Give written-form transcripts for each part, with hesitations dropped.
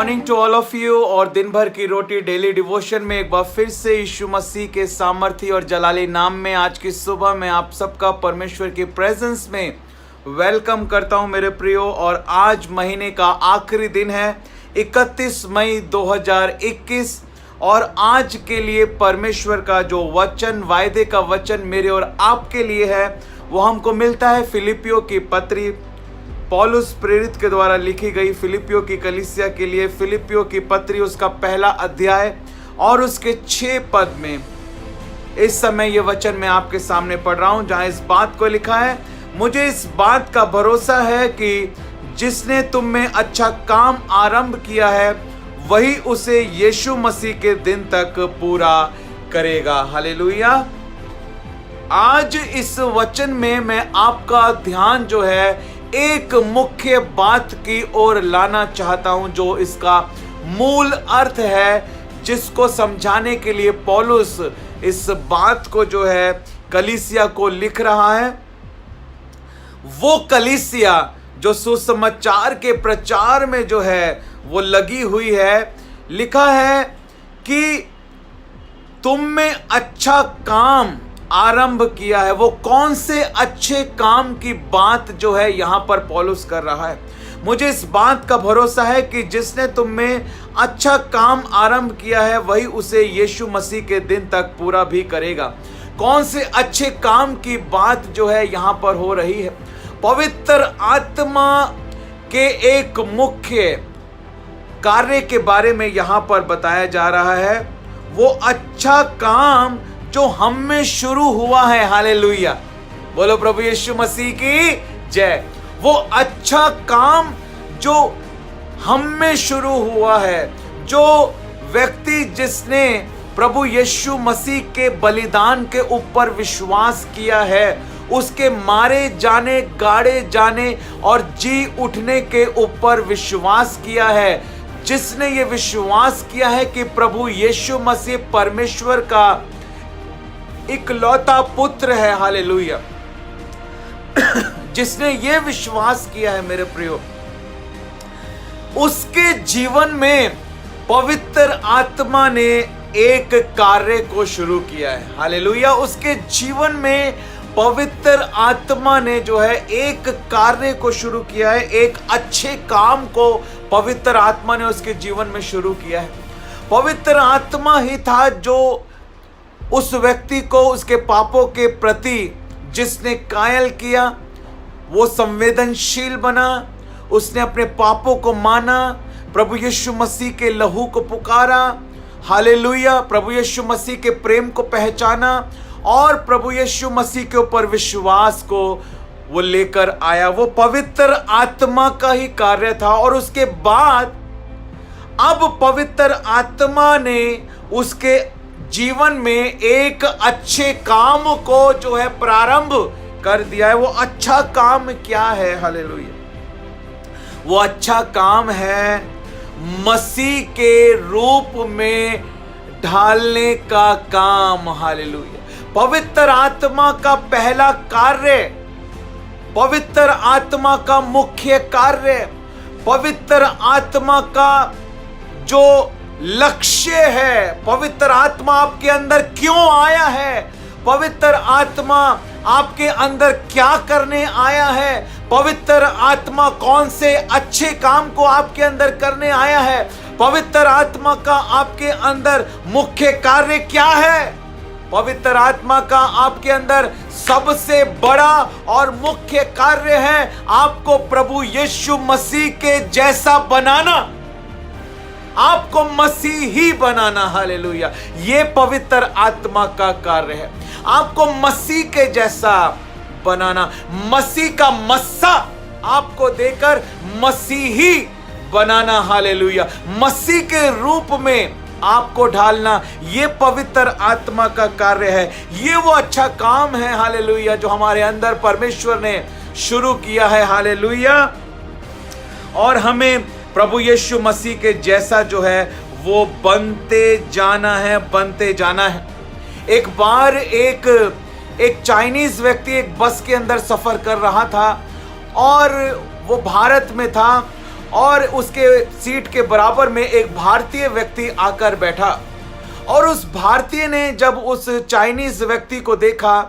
Morning to all of you. और दिन भर की रोटी डेली डिवोशन में एक बार फिर से यीशु मसीह के सामर्थी और जलाली नाम में आज की सुबह में आप सबका परमेश्वर की प्रेजेंस में वेलकम करता हूं मेरे प्रियो। और आज महीने का आखिरी दिन है 31 मई 2021 और आज के लिए परमेश्वर का जो वचन, वायदे का वचन मेरे और आपके लिए है वो हमको मिलता है फिलिपियों की पत्री, पौलुस प्रेरित के द्वारा लिखी गई फिलिपियों की कलीसिया के लिए फिलिपियों की पत्री, उसका पहला अध्याय और उसके 6 पद में इस समय ये वचन मैं आपके सामने पढ़ रहा हूं, जहां इस बात को लिखा है, मुझे इस बात का भरोसा है कि जिसने तुम में अच्छा काम आरंभ किया है वही उसे यीशु मसीह के दिन तक पूरा करेगा। हालेलुया। आज इस वचन में मैं आपका ध्यान जो है एक मुख्य बात की ओर लाना चाहता हूं, जो इसका मूल अर्थ है, जिसको समझाने के लिए पौलुस इस बात को जो है कलीसिया को लिख रहा है। वो कलीसिया जो सुसमाचार के प्रचार में जो है वो लगी हुई है, लिखा है कि तुम में अच्छा काम आरंभ किया है। वो कौन से अच्छे काम की बात जो है यहां पर पौलुस कर रहा है? मुझे इस बात का भरोसा है कि जिसने तुम में अच्छा काम आरंभ किया है वही उसे यीशु मसीह के दिन तक पूरा भी करेगा। कौन से अच्छे काम की बात जो है यहां पर हो रही है? पवित्र आत्मा के एक मुख्य कार्य के बारे में यहां पर बताया जा रहा है। वो अच्छा काम जो हम में शुरू हुआ है। हालेलुया, बोलो प्रभु यीशु मसीह की जय। वो अच्छा काम जो हम में शुरू हुआ है, जो व्यक्ति जिसने प्रभु यीशु मसीह के बलिदान के ऊपर विश्वास किया है, उसके मारे जाने, गाड़े जाने और जी उठने के ऊपर विश्वास किया है, जिसने ये विश्वास किया है कि प्रभु यीशु मसीह परमेश्वर का इकलौता पुत्र है। हालेलुया। जिसने ये विश्वास किया है मेरे प्रियो, उसके जीवन में पवित्र आत्मा ने एक कार्य को शुरू किया है। हालेलुया। उसके जीवन में पवित्र आत्मा ने जो है एक कार्य को शुरू किया है, एक अच्छे काम को पवित्र आत्मा ने उसके जीवन में शुरू किया है। पवित्र आत्मा ही था जो उस व्यक्ति को उसके पापों के प्रति जिसने कायल किया, वो संवेदनशील बना, उसने अपने पापों को माना, प्रभु यीशु मसीह के लहू को पुकारा। हालेलुया। प्रभु यीशु मसीह के प्रेम को पहचाना और प्रभु यीशु मसीह के ऊपर विश्वास को वो लेकर आया। वो पवित्र आत्मा का ही कार्य था। और उसके बाद अब पवित्र आत्मा ने उसके जीवन में एक अच्छे काम को जो है प्रारंभ कर दिया है। वो अच्छा काम क्या है? हालेलुया। वो अच्छा काम है मसीह के रूप में ढालने का काम। हालेलुया। पवित्र आत्मा का पहला कार्य, पवित्र आत्मा का मुख्य कार्य, पवित्र आत्मा का जो लक्ष्य है, पवित्र आत्मा आपके अंदर क्यों आया है, पवित्र आत्मा आपके अंदर क्या करने आया है, पवित्र आत्मा कौन से अच्छे काम को आपके अंदर करने आया है, पवित्र आत्मा का आपके अंदर मुख्य कार्य क्या है? पवित्र आत्मा का आपके अंदर सबसे बड़ा और मुख्य कार्य है आपको प्रभु यीशु मसीह के जैसा बनाना, आपको मसीही बनाना। हालेलुया। ये पवित्र आत्मा का कार्य है, आपको मसीह के जैसा बनाना, मसीह का मस्सा आपको देकर मसीही बनाना। हालेलुया। मसीह के रूप में आपको ढालना, ये पवित्र आत्मा का कार्य है। ये वो अच्छा काम है, हालेलुया, जो हमारे अंदर परमेश्वर ने शुरू किया है। हालेलुया। और हमें प्रभु यीशु मसीह के जैसा जो है वो बनते जाना है, बनते जाना है। एक बार एक चाइनीज व्यक्ति एक बस के अंदर सफर कर रहा था और वो भारत में था और उसके सीट के बराबर में एक भारतीय व्यक्ति आकर बैठा। और उस भारतीय ने जब उस चाइनीज व्यक्ति को देखा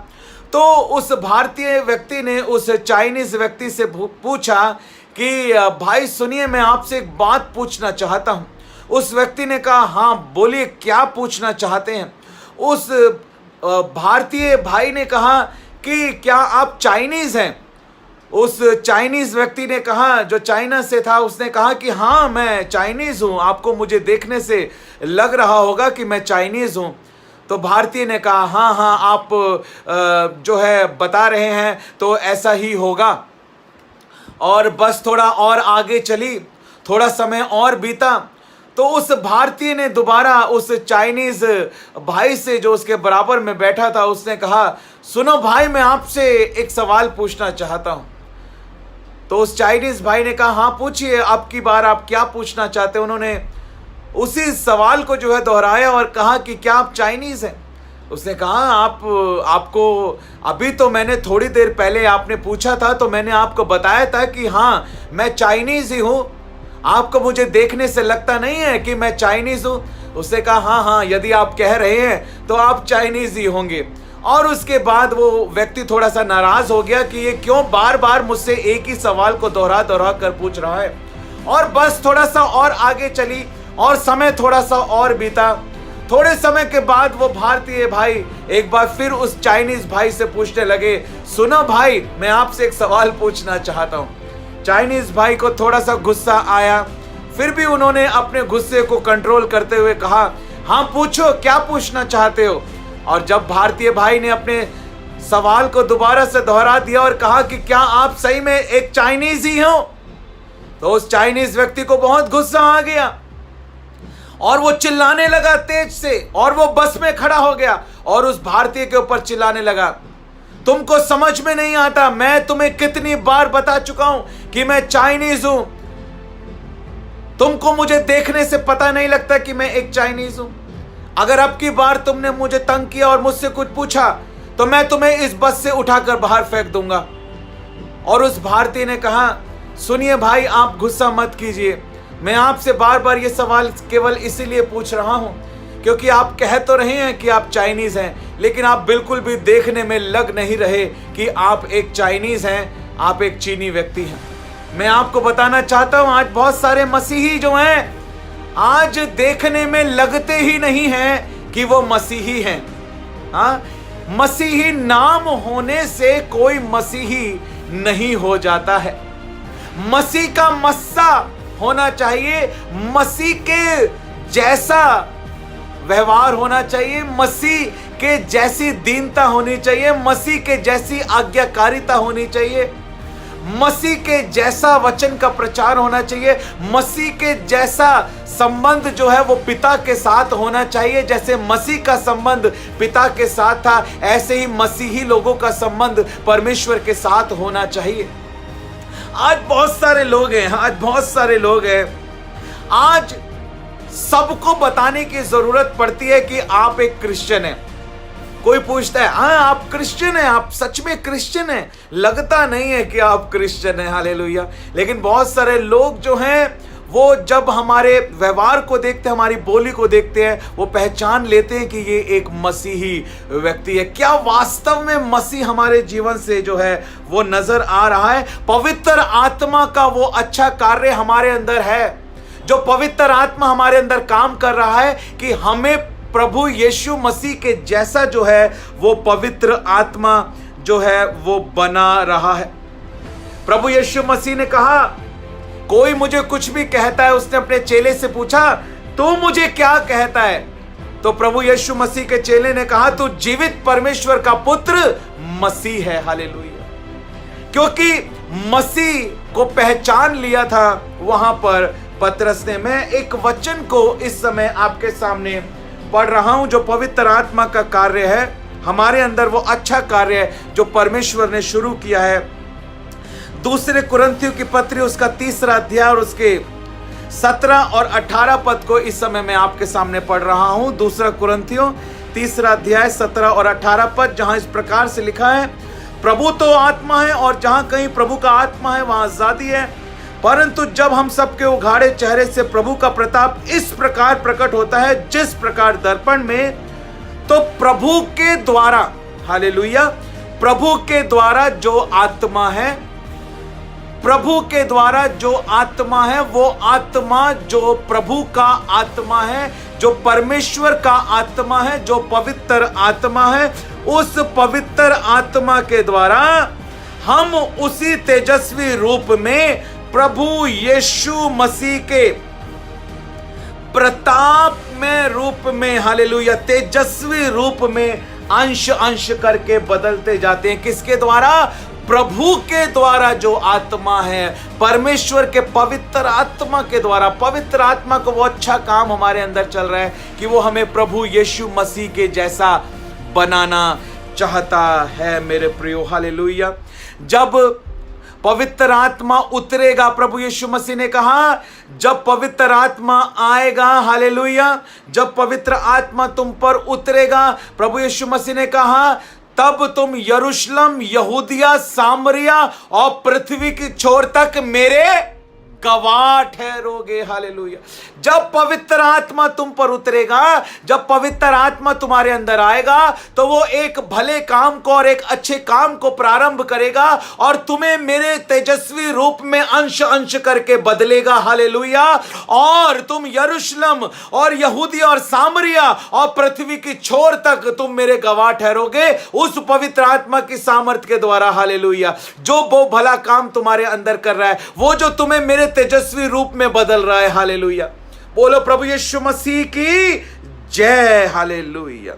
तो उस भारतीय व्यक्ति ने उस चाइनीज व्यक्ति से पूछा कि भाई सुनिए, मैं आपसे एक बात पूछना चाहता हूं। उस व्यक्ति ने कहा, हाँ बोलिए, क्या पूछना चाहते हैं। उस भारतीय भाई ने कहा कि क्या आप चाइनीज हैं। उस चाइनीज व्यक्ति ने कहा, जो चाइना से था, उसने कहा कि हाँ मैं चाइनीज हूं, आपको मुझे देखने से लग रहा होगा कि मैं चाइनीज हूं। तो भारतीय ने कहा, हाँ हाँ आप जो है बता रहे हैं तो ऐसा ही होगा। और बस थोड़ा और आगे चली, थोड़ा समय और बीता तो उस भारतीय ने दोबारा उस चाइनीज भाई से, जो उसके बराबर में बैठा था, उसने कहा, सुनो भाई, मैं आपसे एक सवाल पूछना चाहता हूं। तो उस चाइनीज भाई ने कहा, हाँ पूछिए, अब की बार आप क्या पूछना चाहते हैं। उन्होंने उसी सवाल को जो है दोहराया और कहा कि क्या आप चाइनीज हैं। उसने कहा, आपको अभी तो मैंने थोड़ी देर पहले आपने पूछा था तो मैंने आपको बताया था कि हाँ मैं चाइनीज ही हूँ, आपको मुझे देखने से लगता नहीं है कि मैं चाइनीज हूँ। उसने कहा, हाँ हाँ यदि आप कह रहे हैं तो आप चाइनीज ही होंगे। और उसके बाद वो व्यक्ति थोड़ा सा नाराज हो गया कि ये क्यों बार बार मुझसे एक ही सवाल को दोहरा दोहरा कर पूछ रहा है। और बस थोड़ा सा और आगे चली और समय थोड़ा सा और बीता। थोड़े समय के बाद वो भारतीय भाई एक बार फिर उस चाइनीज भाई से पूछने लगे, सुनो भाई, मैं आपसे एक सवाल पूछना चाहता हूँ। चाइनीज भाई को थोड़ा सा गुस्सा आया, फिर भी उन्होंने अपने गुस्से को कंट्रोल करते हुए कहा, हाँ पूछो, क्या पूछना चाहते हो। और जब भारतीय भाई ने अपने सवाल को दोबारा से दोहरा दिया और कहा कि क्या आप सही में एक चाइनीज ही हो, तो उस चाइनीज व्यक्ति को बहुत गुस्सा आ गया और वो चिल्लाने लगा तेज से, और वो बस में खड़ा हो गया और उस भारतीय के ऊपर चिल्लाने लगा, तुमको समझ में नहीं आता, मैं तुम्हें कितनी बार बता चुका हूं कि मैं चाइनीज हूं, तुमको मुझे देखने से पता नहीं लगता कि मैं एक चाइनीज हूं। अगर अब की बार तुमने मुझे तंग किया और मुझसे कुछ पूछा तो मैं तुम्हें इस बस से उठाकर बाहर फेंक दूंगा। और उस भारतीय ने कहा, सुनिए भाई, आप गुस्सा मत कीजिए, मैं आपसे बार बार ये सवाल केवल इसीलिए पूछ रहा हूं क्योंकि आप कह तो रहे हैं कि आप चाइनीज हैं, लेकिन आप बिल्कुल भी देखने में लग नहीं रहे कि आप एक चाइनीज हैं, आप एक चीनी व्यक्ति हैं। मैं आपको बताना चाहता हूं, आज बहुत सारे मसीही जो हैं, आज देखने में लगते ही नहीं हैं कि वो मसीही हैं। हाँ, मसीही नाम होने से कोई मसीही नहीं हो जाता है। मसीह का मस्सा होना चाहिए, मसीह के जैसा व्यवहार होना चाहिए, मसीह के जैसी दीनता होनी चाहिए, मसीह के जैसी आज्ञाकारिता होनी चाहिए, मसीह के जैसा वचन का प्रचार होना चाहिए, मसीह के जैसा संबंध जो है वो पिता के साथ होना चाहिए। जैसे मसीह का संबंध पिता के साथ था, ऐसे ही मसीही लोगों का संबंध परमेश्वर के साथ होना चाहिए। आज बहुत सारे लोग हैं, आज सबको बताने की जरूरत पड़ती है कि आप एक क्रिश्चियन हैं। कोई पूछता है, हाँ आप क्रिश्चियन हैं, आप सच में क्रिश्चियन हैं? लगता नहीं है कि आप क्रिश्चियन हैं, हालेलुया। लेकिन बहुत सारे लोग जो हैं वो जब हमारे व्यवहार को देखते हैं, हमारी बोली को देखते हैं, वो पहचान लेते हैं कि ये एक मसीही व्यक्ति है। क्या वास्तव में मसीह हमारे जीवन से जो है वो नजर आ रहा है? पवित्र आत्मा का वो अच्छा कार्य हमारे अंदर है, जो पवित्र आत्मा हमारे अंदर काम कर रहा है कि हमें प्रभु यीशु मसीह के जैसा जो है वो पवित्र आत्मा जो है वो बना रहा है। प्रभु यीशु मसीह ने कहा, कोई मुझे कुछ भी कहता है, उसने अपने चेले से पूछा, तू मुझे क्या कहता है? तो प्रभु यीशु मसीह के चेले ने कहा, तू जीवित परमेश्वर का पुत्र मसीह है, हालेलुया। क्योंकि मसीह को पहचान लिया था वहां पर पतरस ने। मैं एक वचन को इस समय आपके सामने पढ़ रहा हूं, जो पवित्र आत्मा का कार्य है हमारे अंदर, वो अच्छा कार्य है जो परमेश्वर ने शुरू किया है। दूसरे कुरिन्थियों की पत्री उसका 3 अध्याय और उसके 17 और 18 पद को इस समय मैं आपके सामने पढ़ रहा हूं। दूसरा कुरिन्थियों 3 अध्याय 17 और 18 पद, जहां इस प्रकार से लिखा है, प्रभु तो आत्मा है और जहां कहीं प्रभु का आत्मा है वहां आजादी है। परंतु जब हम सबके उघाड़े चेहरे से प्रभु का प्रताप इस प्रकार प्रकट होता है जिस प्रकार दर्पण में, तो प्रभु के द्वारा, हालेलुया, प्रभु के द्वारा जो आत्मा है, प्रभु के द्वारा जो आत्मा है, वो आत्मा जो प्रभु का आत्मा है, जो परमेश्वर का आत्मा है, जो पवित्र आत्मा है, उस पवित्र आत्मा के द्वारा हम उसी तेजस्वी रूप में प्रभु यीशु मसीह के प्रताप में रूप में, हालेलुया, तेजस्वी रूप में अंश अंश करके बदलते जाते हैं। किसके द्वारा? प्रभु के द्वारा जो आत्मा है, परमेश्वर के पवित्र आत्मा के द्वारा। पवित्र आत्मा को वो अच्छा काम हमारे अंदर चल रहा है कि वो हमें प्रभु यीशु मसीह के जैसा बनाना चाहता है मेरे प्रियो, हालेलुया। जब पवित्र आत्मा उतरेगा, प्रभु यीशु मसीह ने कहा जब पवित्र आत्मा आएगा, हालेलुया, जब पवित्र आत्मा तुम पर उतरेगा, प्रभु यीशु मसीह ने कहा तब तुम यरूशलेम, यहूदिया, सामरिया और पृथ्वी की छोर तक मेरे गवाह ठहरोगे, हालेलुया। जब पवित्र आत्मा तुम पर उतरेगा, जब पवित्र आत्मा तुम्हारे अंदर आएगा, तो वो एक भले काम को और एक अच्छे काम को प्रारंभ करेगा और तुम्हें मेरे तेजस्वी रूप में अंश अंश करके बदलेगा, हालेलुया। और तुम यरूशलेम और यहूदिया और सामरिया और पृथ्वी की छोर तक तुम मेरे गवाह ठहरोगे उस पवित्र आत्मा की सामर्थ के द्वारा, हालेलुया। जो वो भला काम तुम्हारे अंदर कर रहा है, वो जो तुम्हें मेरे तेजस्वी रूप में बदल रहा है, हालेलुया। बोलो प्रभु यीशु मसीह की जय, हालेलुया।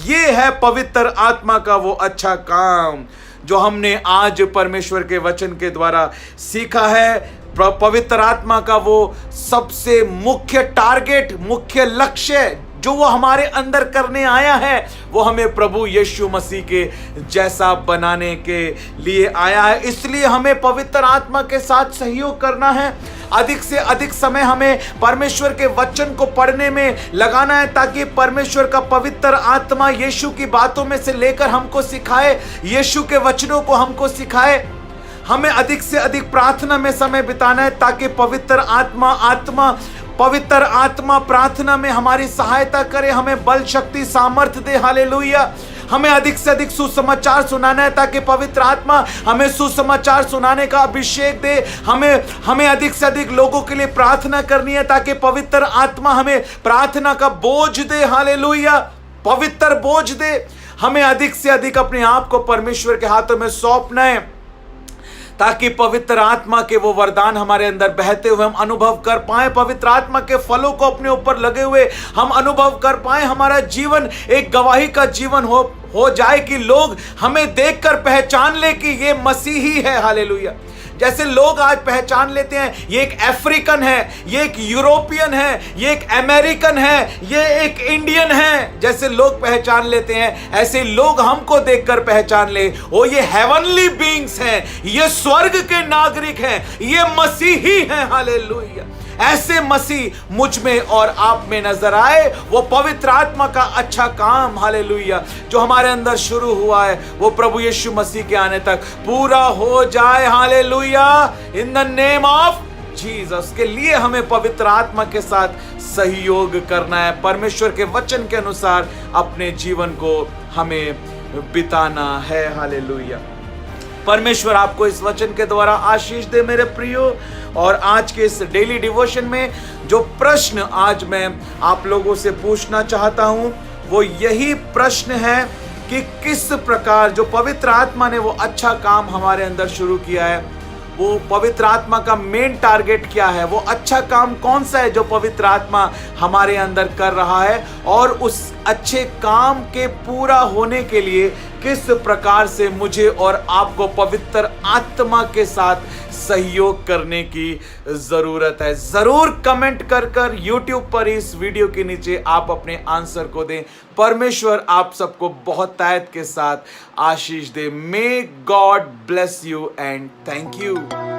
ये है पवित्र आत्मा का वो अच्छा काम जो हमने आज परमेश्वर के वचन के द्वारा सीखा है। पवित्र आत्मा का वो सबसे मुख्य टारगेट, मुख्य लक्ष्य जो वो हमारे अंदर करने आया है, वो हमें प्रभु यीशु मसीह के जैसा बनाने के लिए आया है। इसलिए हमें पवित्र आत्मा के साथ सहयोग करना है। अधिक से अधिक समय हमें परमेश्वर के वचन को पढ़ने में लगाना है ताकि परमेश्वर का पवित्र आत्मा यीशु की बातों में से लेकर हमको सिखाए, यीशु के वचनों को हमको सिखाए। हमें अधिक से अधिक प्रार्थना में समय बिताना है ताकि पवित्र आत्मा प्रार्थना में हमारी सहायता करे, हमें बल, शक्ति, सामर्थ्य दे, हालेलुया। हमें अधिक से अधिक सुसमाचार सुनाना है ताकि पवित्र आत्मा हमें सुसमाचार सुनाने का अभिषेक दे। हमें अधिक से अधिक लोगों के लिए प्रार्थना करनी है ताकि पवित्र आत्मा हमें प्रार्थना का बोझ दे, हालेलुया, पवित्र बोझ दे। हमें अधिक से अधिक अपने आप को परमेश्वर के हाथों में सौंपना है ताकि पवित्र आत्मा के वो वरदान हमारे अंदर बहते हुए हम अनुभव कर पाए, पवित्र आत्मा के फलों को अपने ऊपर लगे हुए हम अनुभव कर पाए। हमारा जीवन एक गवाही का जीवन हो जाए कि लोग हमें देखकर पहचान ले कि ये मसीही है, हालेलुया। जैसे लोग आज पहचान लेते हैं ये एक अफ्रीकन है, ये एक यूरोपियन है, ये एक अमेरिकन है, ये एक इंडियन है, जैसे लोग पहचान लेते हैं, ऐसे लोग हमको देखकर पहचान ले, ओ ये हेवनली बीइंग्स हैं, ये स्वर्ग के नागरिक हैं, ये मसीही हैं, हालेलुया। ऐसे मसीह मुझ में और आप में नजर आए। वो पवित्र आत्मा का अच्छा काम, हालेलुया, जो हमारे अंदर शुरू हुआ है वो प्रभु यीशु मसीह के आने तक पूरा हो जाए, hallelujah, in the name of Jesus. के लिए हमें पवित्र आत्मा के साथ सहयोग करना है, परमेश्वर के वचन के अनुसार अपने जीवन को हमें बिताना है, हालेलुया। परमेश्वर आपको इस वचन के द्वारा आशीष दे मेरे प्रियो। और आज के इस डेली डिवोशन में जो प्रश्न आज मैं आप लोगों से पूछना चाहता हूं वो यही प्रश्न है कि किस प्रकार जो पवित्र आत्मा ने वो अच्छा काम हमारे अंदर शुरू किया है, वो पवित्र आत्मा का मेन टारगेट क्या है, वो अच्छा काम कौन सा है जो पवित्र आत्मा हमारे अंदर कर रहा है, और उस अच्छे काम के पूरा होने के लिए किस प्रकार से मुझे और आपको पवित्र आत्मा के साथ सहयोग करने की जरूरत है। जरूर कमेंट कर YouTube पर इस वीडियो के नीचे आप अपने आंसर को दें। परमेश्वर आप सबको बहुत तायत के साथ आशीष दे। May God bless you and thank you.